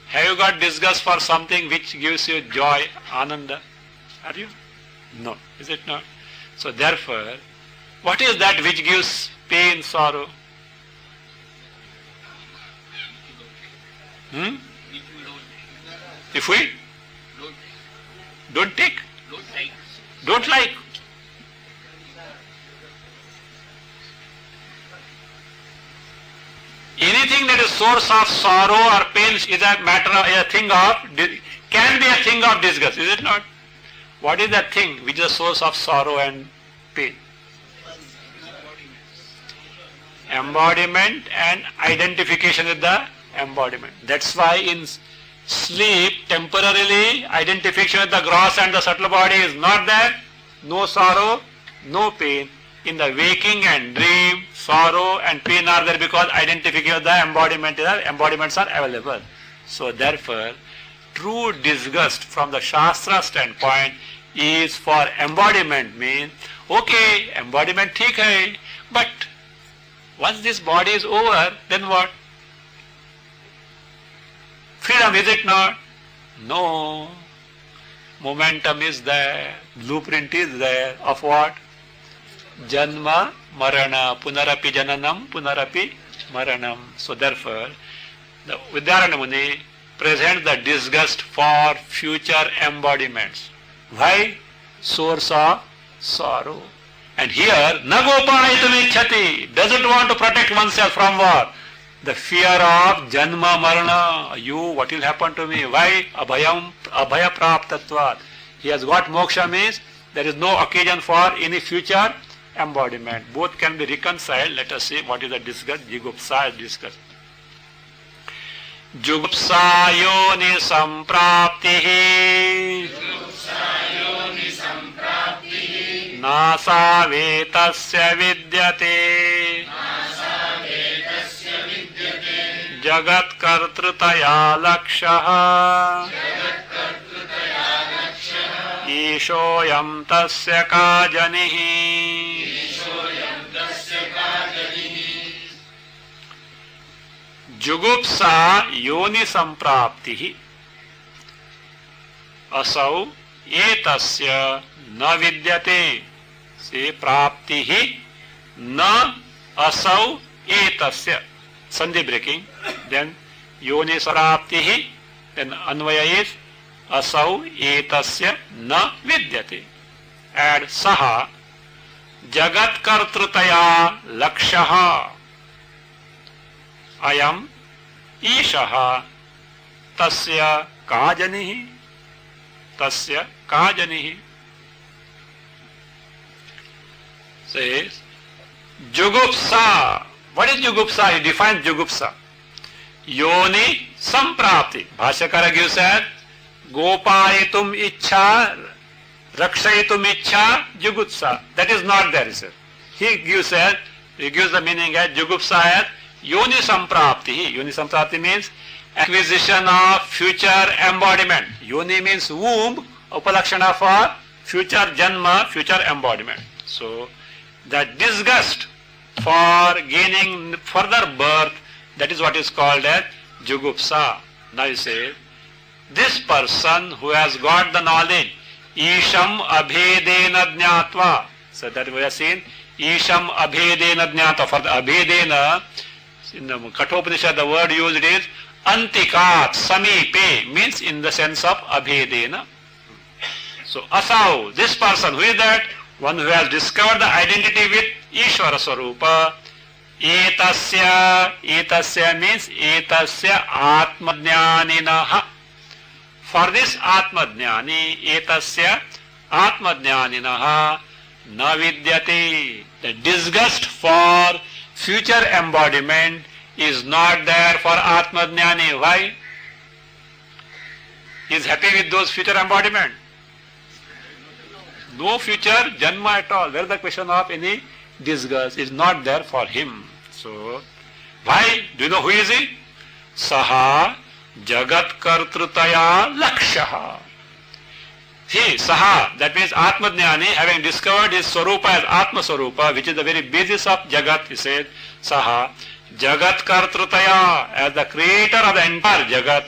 Have you got disgust for something which gives you joy, ananda? Are you? No, is it not? So therefore, what is that which gives pain, sorrow? If we don't take, don't like. Anything that is source of sorrow or pain is a matter of a thing of, can be a thing of disgust, is it not? What is that thing which is a source of sorrow and pain? Embodiment and identification with the embodiment. That's why in sleep, temporarily identification with the gross and the subtle body is not there. No sorrow, no pain. In the waking and dream, sorrow and pain are there because identification of the embodiments are available. So therefore, true disgust from the Shastra standpoint is for embodiment, means, okay, embodiment theek hai, but once this body is over, then what? Freedom, is it not? No. Momentum is there, blueprint is there, of what? Janma, Marana, Punarapi Jananam, Punarapi Maranam. So therefore, the Vidyaranya Muni presents the disgust for future embodiments. Why? Source of sorrow. And here, Nagopayitum ichchati, doesn't want to protect oneself from what? The fear of Janma Marana. What will happen to me? Why? Abhaya praptatvat. He has got moksha, means there is no occasion for any future embodiment. Both can be reconciled. Let us see what is the disgust. Jigupsa is disgust. Jugupsa yoni sampraptihi nasa vetasya vidyate jagat kartrutaya lakshaha Ishoyam tasya kajanihi. Jugupsa yoni sampraptihi. Asau etasya na vidyate. Se praptihi na asau etasya. Sandhi breaking. Then yoni sampraptihi. Then anvaya is asau etasya na vidyate. Add saha jagat kartrutaya lakshaha ayam ishaha tasya kajanihi. Tasya kajanihi. Says jugupsa. What is jugupsa? He defines jugupsa. Yoni samprapti. Bhashyakara gives as Gopayitum ichcha, rakshayitum ichcha, jugupsa. That is not there, sir. He gives the meaning as jugupsa as yoni samprapti. Yoni samprapti means acquisition of future embodiment. Yoni means womb, upalakshana for future janma, future embodiment. So, the disgust for gaining further birth, that is what is called as jugupsa. Now you say, this person who has got the knowledge, Isham abhedena jnatva. So that we have seen, Isham abhedena jnatva. For the abhedena, in the Kathopanishad the word used is antikat, samipe, means in the sense of abhedena. So asau, this person, who is that? One who has discovered the identity with Ishvara Swarupa. Etasya means etasya atmajnaninaha. For this atmajnani, etasya atmajnaninaha na vidyate. The disgust for future embodiment is not there for Atma Jnani. Why? He is happy with those future embodiment. No future janma at all. Where is the question of any disgust is not there for him. So, why? Do you know who is he? Saha Jagat Kartrutaya Lakshaha. He, Saha, that means Atma Jnani, having discovered his Swarupa as Atma Swarupa, which is the very basis of Jagat, he said, Saha Jagat Kartrutaya, as the creator of the entire Jagat,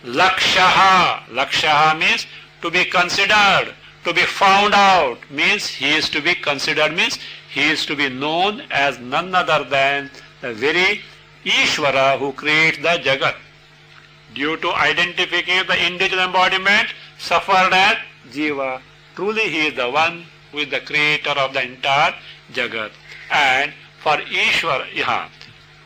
Lakshaha. Lakshaha means to be considered, to be found out, means he is to be considered, means he is to be known as none other than the very Ishvara who creates the Jagat. Due to identification the individual embodiment suffered as Jiva. Truly he is the one who is the creator of the entire Jagat. And for Ishvara,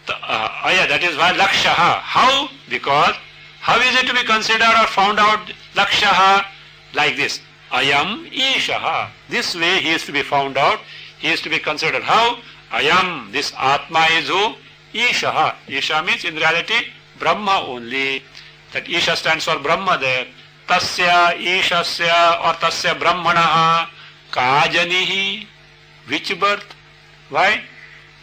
that is why Lakshaha. How? Because how is it to be considered or found out? Lakshaha like this. Ayam Ishaha. This way he is to be found out. He is to be considered. How? Ayam. This Atma is who? Ishaha. Isha means in reality Brahma only. That Isha stands for Brahma there. Tasya Ishasya or Tasya Brahmanaha Kajanihi. Which birth? Why?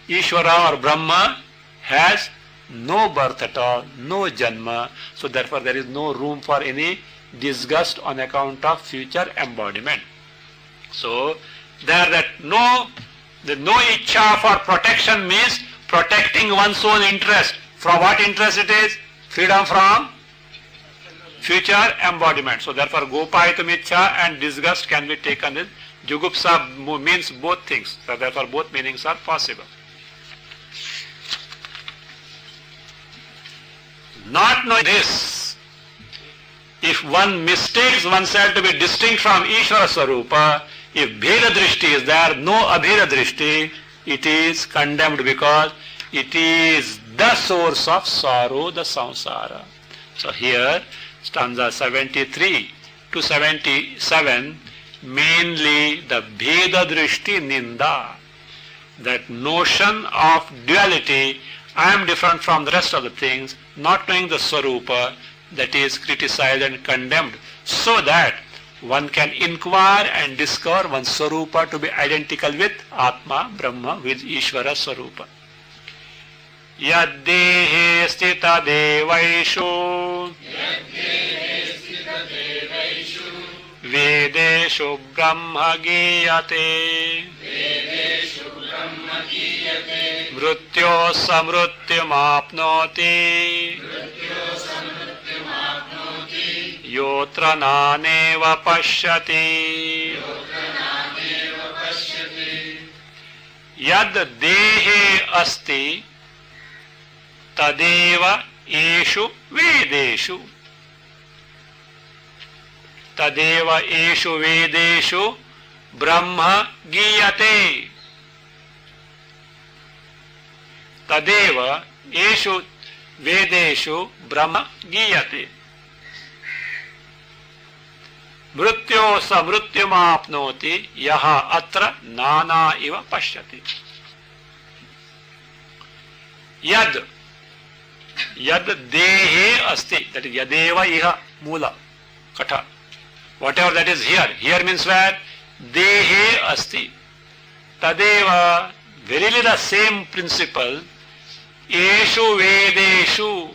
Ishvara or Brahma has no birth at all, no janma. So therefore there is no room for any disgust on account of future embodiment. So there that no ichcha for protection means protecting one's own interest. From what interest it is? Freedom from future embodiment. So therefore gopayitam ichcha and disgust can be taken as jugupsa means both things. So therefore both meanings are possible. Not knowing this, if one mistakes oneself to be distinct from Ishvara Swarupa, if Bheda Drishti is there, no Abheda Drishti, it is condemned because it is the source of sorrow, the samsara. So here, stanza 73 to 77, mainly the Bheda Drishti Ninda, that notion of duality, I am different from the rest of the things, not knowing the Swarupa, that is criticized and condemned, so that one can inquire and discover one's Swarupa to be identical with Atma, Brahma, with Ishvara Swarupa. Yaddehe stita devaishu Vedeshu Brahma giyate Mrutyo samrutyam apnoti Yotra naneva pashyati Yad dehe asti Tadeva eshu vedeshu Tadeva eshu vedeshu Brahma giyate Tadeva eshu vedeshu Brahma giyate Mrutyo sa mrutyam apnoti yaha atra nana iva pashyati. Yad dehe asti, that is yadeva iha mula katha. Whatever that is here. Here means where? Dehe asti. Tadeva, verily the same principle. Eshu vedeshu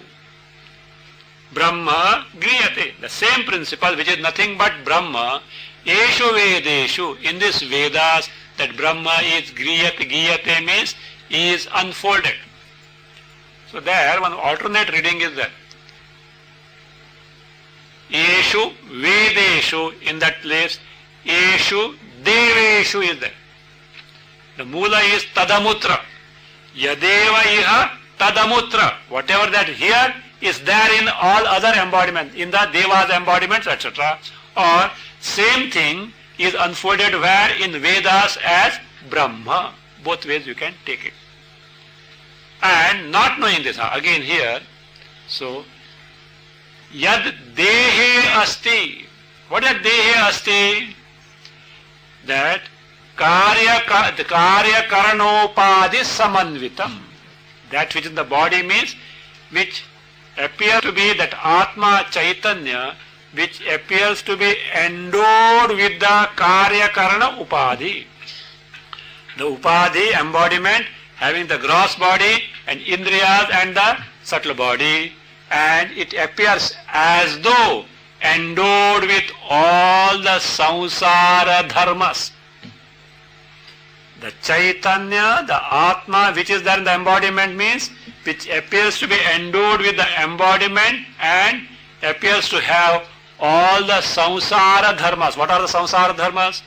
Brahma griyate. The same principle which is nothing but Brahma. Eshu vedeshu. In this Vedas, that Brahma is giyate means is unfolded. So there one alternate reading is there. Eshu vedeshu, in that place Eshu deveshu is there. The mula is tadamutra. Yadeva iha tadamutra. Whatever that here is there in all other embodiments, in the Devas embodiments, etc. Or same thing is unfolded where in Vedas as Brahma. Both ways you can take it. And not knowing this, again here, so Yad dehe asti. What is dehe asti? That karya karanopadi samanvitam. That which in the body means which appears to be that Atma Chaitanya, which appears to be endowed with the Karya Karana Upadhi. The Upadhi, embodiment, having the gross body and Indriyas and the subtle body, and it appears as though endowed with all the samsara dharmas. The Chaitanya, the Atma, which is there in the embodiment means, which appears to be endowed with the embodiment and appears to have all the samsara dharmas. What are the samsara dharmas?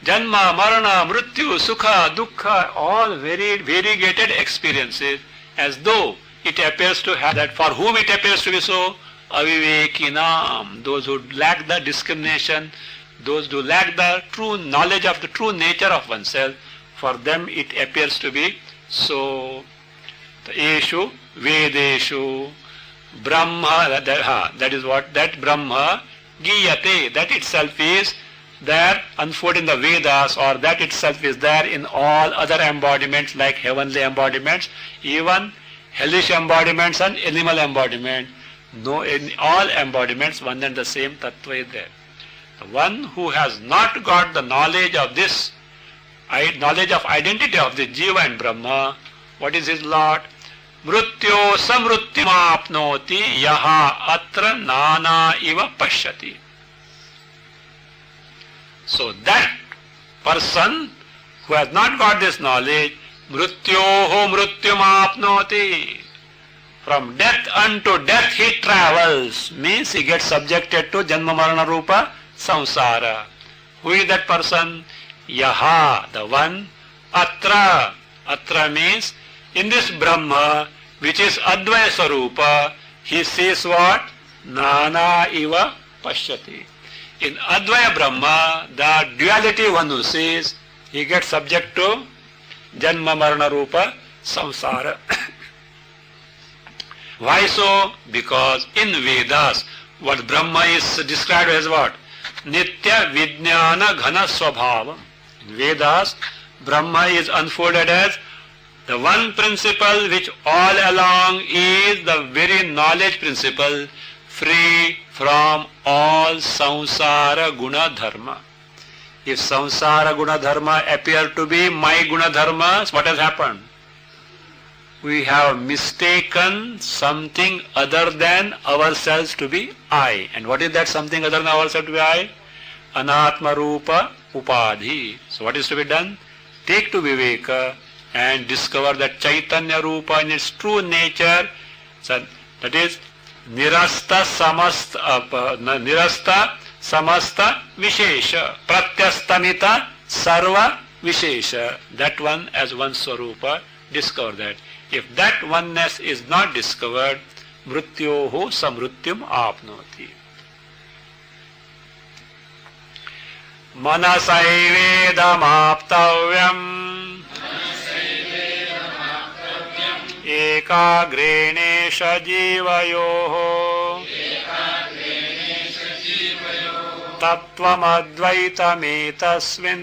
Janma, Marana, Mrityu, Sukha, Dukkha, all very variegated experiences, as though it appears to have that. For whom it appears to be so? Avivekinam, those who lack the discrimination, those who lack the true knowledge of the true nature of oneself, for them it appears to be so. Eshu, Vedeshu, Brahma, that is what, that Brahma, Giyate, that itself is there unfolded in the Vedas, or that itself is there in all other embodiments like heavenly embodiments, even hellish embodiments and animal embodiment. No, in all embodiments one and the same tattva is there. The one who has not got the knowledge of this, knowledge of identity of the Jiva and Brahma, what is his lot? Mrityo samrutyamapnoti yaha atra nana iva pashyati. So that person who has not got this knowledge, mrityoho mrityamapnoti, from death unto death he travels, means he gets subjected to janma marana rupa samsara. Who is that person? Yaha, the one. Atra, atra means in this Brahma, which is Advaya Sarupa, he sees what? Nana iva pashyati. In Advaya Brahma, the duality one who sees, he gets subject to Janma Marana Rupa Samsara. Why so? Because in Vedas, what Brahma is described as what? Nitya Vijnana Ghana Swabhava. In Vedas, Brahma is unfolded as the one principle which all along is the very knowledge principle, free from all samsara guna dharma. If samsara guna dharma appear to be my guna dharmas, what has happened? We have mistaken something other than ourselves to be I. And what is that something other than ourselves to be I? Anatma Rupa Upadhi. So what is to be done? Take to Viveka and discover that Chaitanya Rupa in its true nature. So that is Nirasta Samasta Vishesha, Pratyastamita Sarva Vishesha. That one as one Swarupa, discover that. If that oneness is not discovered, Mrityoho Samrutyam Apnoti. Manasaivedam Aptavyam Ekagrenesh Jivayoho Tattvamadvaitametasmin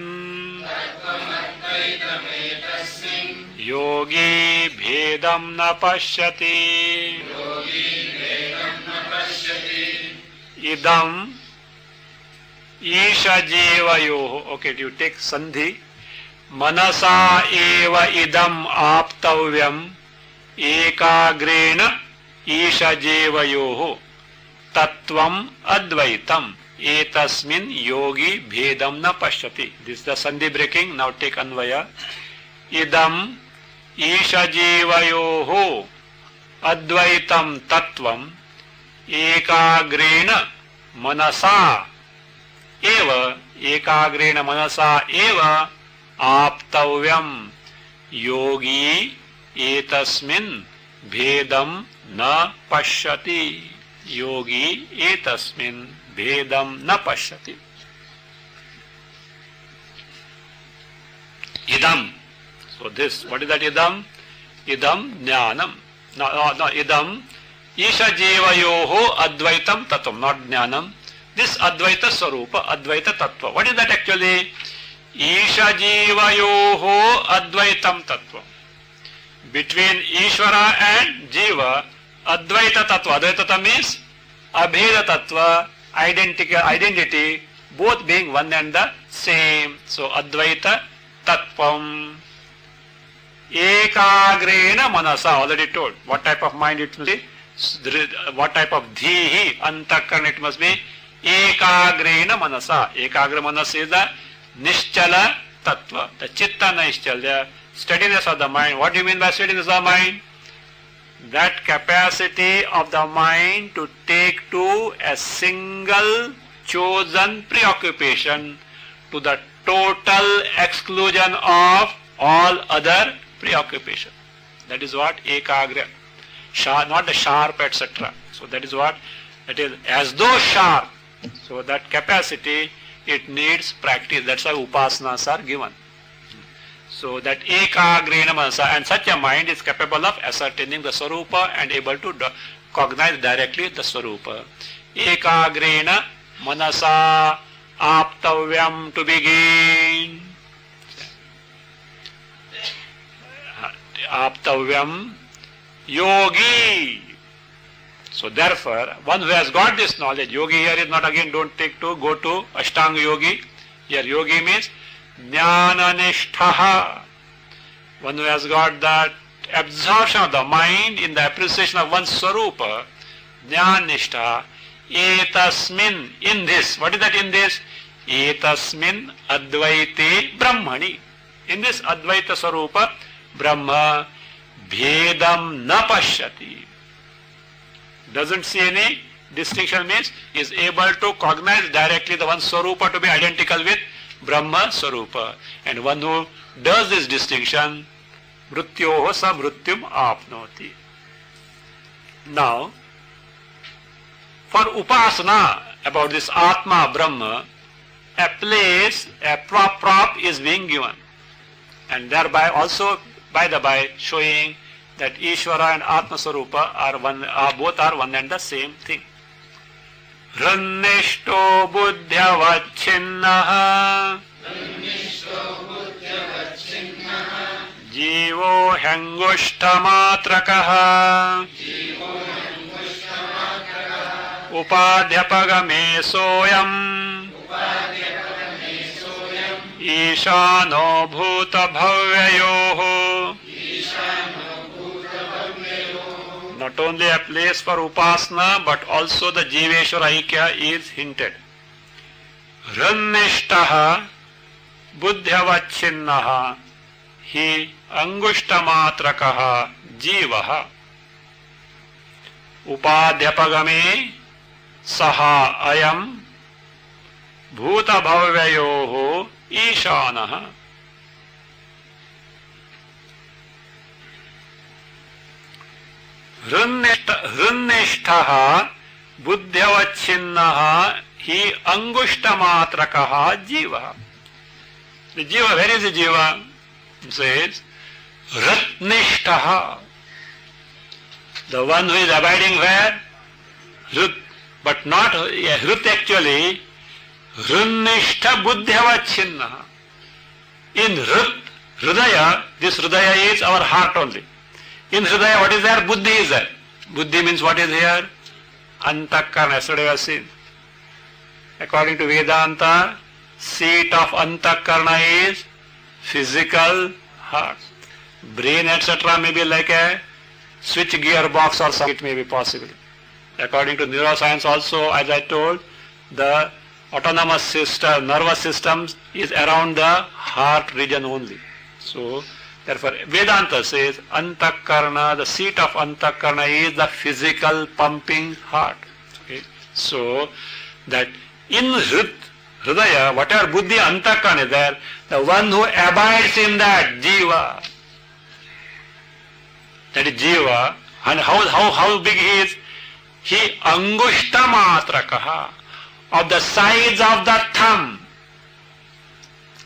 Yogi Bhedam na pashyati Idam Isha Jivayoho. Okay, you take Sandhi. Manasa eva idam aptavyam Ekagrena Isha Jivayoho Tattvam Advaitam Etasmin Yogi Bhedam na pashyati. This is the Sandhi breaking. Now take Anvaya. Idam Isha Jivayoho Advaitam Tattvam Ekagrena Manasa Eva Ekagrena Manasa Eva Aptavyam Yogi Etasmin Bhedam na pashyati. Yogi Etasmin Bhedam na pashyati. Idam. So this, what is that idam? Idam jnanam. No, idam Isha Jivayoho Advaitam Tattvam, not jnanam. This Advaita Swarupa, Advaita Tattva. What is that actually? Isha Jivayoho Advaitam Tattva. between Ishvara and Jiva, Advaita Tattva. Advaita Tattva means Abheda Tattva, identity, both being one and the same. So Advaita Tattvam. Ekagrena Manasa, already told. What type of mind it will be? What type of Dhihi, Antakarna it must be? Ekagrena Manasa. Ekagra Manasa is the Nishchala Tattva, the Chitta Nishchala, the steadiness of the mind. What do you mean by steadiness of the mind? That capacity of the mind to take to a single chosen preoccupation to the total exclusion of all other preoccupation. That is what ekagra. Not the sharp, etc. So that is what it is, as though sharp. So that capacity, it needs practice. That's why upasanas are given. So that ekagrena manasa, and such a mind is capable of ascertaining the swarupa and able to cognize directly the swarupa. Ekagrena manasa aptavyam, to begin. Aptavyam yogi. So therefore, one who has got this knowledge, yogi here is not again, don't take to, go to Ashtanga yogi. Here yogi means jnananishtaha. One who has got that absorption of the mind in the appreciation of one's swarupa, jnananishtaha, etasmin, in this. What is that in this? Etasmin advaite brahmani. In this advaita swarupa, Brahma, bhedam na pashyati. Doesn't see any distinction, means is able to cognize directly the one swarupa to be identical with Brahma swarupa. And one who does this distinction, mrityoho sa mrityum apnoti. Now, for upasana about this Atma Brahma, a place, a prop is being given. And thereby also, by the by, showing that Ishvara and Atma Swarupa are both one and the same thing. Rannishto buddhyavachinnaha jivo hangushtamatrakah upadhyapagame soyam Ishano bhuta bhavyayoho. Not only a place for upasana, but also the Jiveshwara Aikya is hinted. Rannishtaha buddhyavachinnaha hi angushtamatrakah jivaha upadhyapagame saha ayam bhuta bhavyayoho Ishanaha. Rannishtaha buddhyavachinnaha hi angushtamatrakah jiva. The jiva, where is the jiva? It says Ratnishtaha. The one who is abiding where? Hrut. But not Hrut actually. Rannishta buddhyavachinnaha. In Hrut, Hridaya, this Hridaya is our heart only. In Hridaya, what is there? Buddhi is there. Buddhi means what is here? Antakarna, yesterday was seen. According to Vedanta, seat of Antakarna is physical heart. Brain, etc. may be like a switch gearbox or something, it may be possible. According to neuroscience also, as I told, the autonomous system, nervous system is around the heart region only. So, therefore, Vedanta says Antakarna, the seat of Antakarna is the physical pumping heart. Okay? So, that in Hridaya, whatever Buddhi Antakarna is there, the one who abides in that, Jiva, that is Jiva, and how big he is? He angushtamatrakah, of the size of the thumb.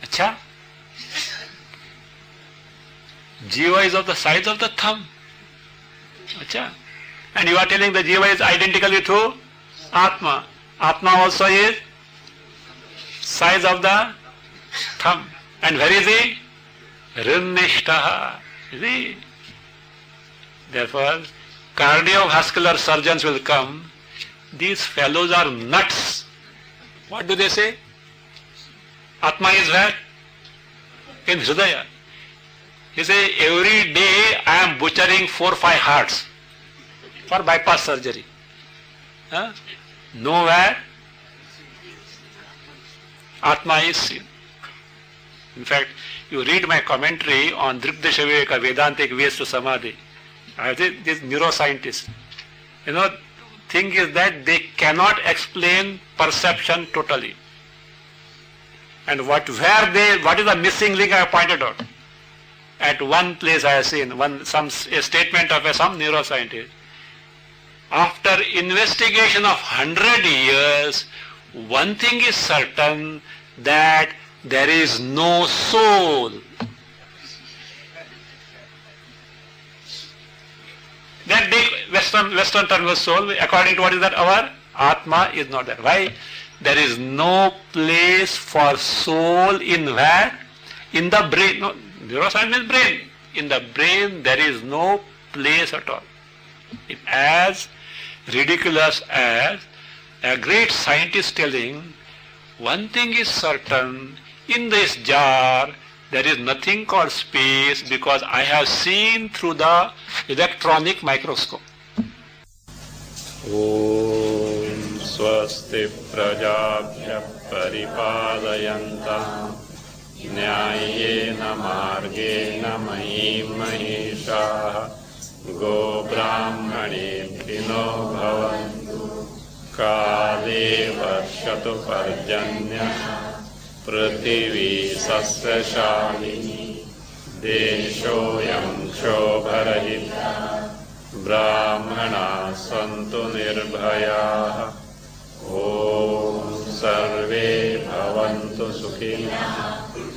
Acha? Jiva is of the size of the thumb. Acha? And you are telling the Jiva is identical with who? Atma. Atma also is size of the thumb. And where is he? Rinnishtaha. Is he? Therefore, cardiovascular surgeons will come. These fellows are nuts. What do they say? Atma is where? In Hridaya. He says, every day I am butchering 4 or 5 hearts for bypass surgery. Huh? Nowhere Atma is seen. In fact, you read my commentary on Drigdasha Viveka, Vedantic ways to Samadhi. I think these neuroscientists, thing is that they cannot explain perception totally. And what is the missing link I have pointed out. At one place I have seen a statement of some neuroscientist. After investigation of 100 years, one thing is certain, that there is no soul. That big Western term was soul, according to what is that? Our Atma is not there. Why? There is no place for soul in where? In the brain. No, neuroscience means brain. In the brain there is no place at all. It's as ridiculous as a great scientist telling, one thing is certain, in this jar there is nothing called space because I have seen through the electronic microscope. Om Swasti Prajabhya Paripalayanta Nyayena Margena Mahim Mahisha Go Brahmanebhino Bhavantu Kale Varshatu Parjanya Prithivi Sasya Shalini Deshoyam Shobharahita Brahmana Santu Nirbhaya Om Sarve Bhavantu Sukhina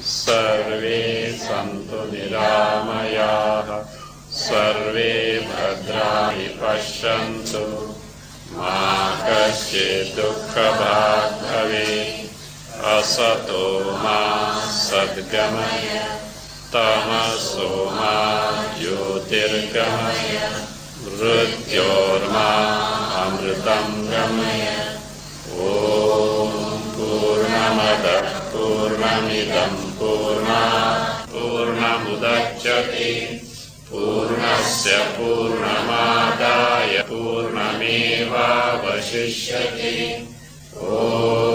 Sarve Santu Niramaya Sarve Bhadrani Pashyantu Ma Kasyid Dukkha Bhag Bhave Asato Ma Sadgamaya Tamaso Ma Jyotirgamaya Mrityorma Amritam Gamaya Om Purnamadah Purnamidam Purnamudachyate Purnasya Purnamadaya Purnameva Vashishyate Om